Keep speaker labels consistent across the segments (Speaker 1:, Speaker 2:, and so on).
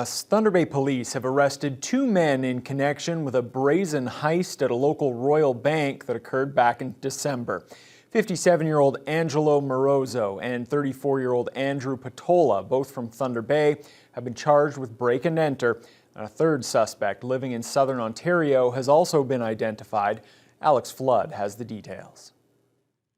Speaker 1: Thunder Bay police have arrested two men in connection with a brazen heist at a local Royal Bank that occurred back in December. 57-year-old Angelo Morozo and 34-year-old Andrew Patola, both from Thunder Bay, have been charged with break and enter. A third suspect living in southern Ontario has also been identified. Alex Flood has the details.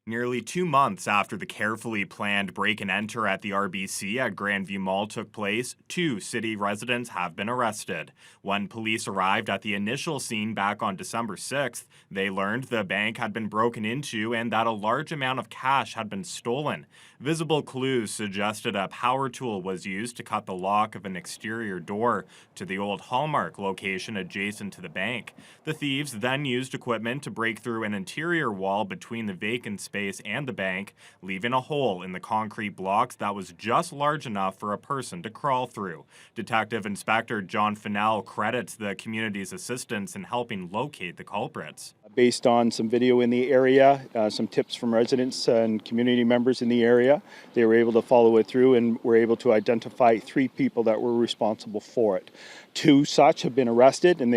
Speaker 2: Nearly 2 months after the carefully planned break-and-enter at the RBC at Grandview Mall took place, 2 city residents have been arrested. When police arrived at the initial scene back on December 6th, they learned the bank had been broken into and that a large amount of cash had been stolen. Visible clues suggested a power tool was used to cut the lock of an exterior door to the old Hallmark location adjacent to the bank. The thieves then used equipment to break through an interior wall between the vacant space and the bank, leaving a hole in the concrete blocks that was just large enough for a person to crawl through. Detective Inspector John Fennell credits the community's assistance in helping locate the culprits.
Speaker 3: Based on some video in the area, some tips from residents and community members in the area, they were able to follow it through and were able to identify 3 people that were responsible for it. 2 such have been arrested, and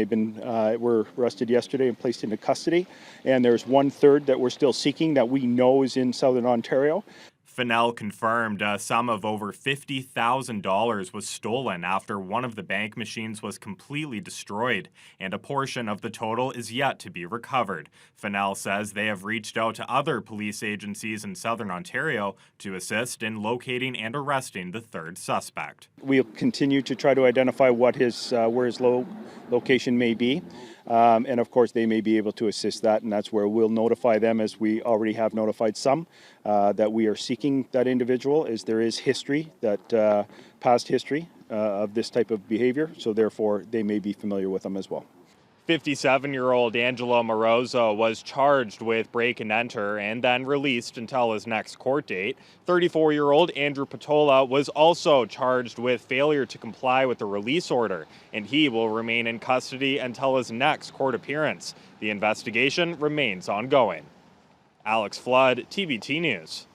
Speaker 3: were arrested yesterday and placed into custody. And there's 1/3 that we're still seeking that we know is in southern Ontario.
Speaker 2: Fennell confirmed a sum of over $50,000 was stolen after one of the bank machines was completely destroyed, and a portion of the total is yet to be recovered. Fennell says they have reached out to other police agencies in southern Ontario to assist in locating and arresting the third suspect.
Speaker 3: We'll continue to try to identify where his location may be. And of course, they may be able to assist that, and that's where we'll notify them, as we already have notified some, that we are seeking that individual, as there is history, past history of this type of behavior, so therefore they may be familiar with them as well.
Speaker 2: 57-year-old Angelo Morozo was charged with break and enter and then released until his next court date. 34-year-old Andrew Patola was also charged with failure to comply with the release order, and he will remain in custody until his next court appearance. The investigation remains ongoing. Alex Flood, TBT News.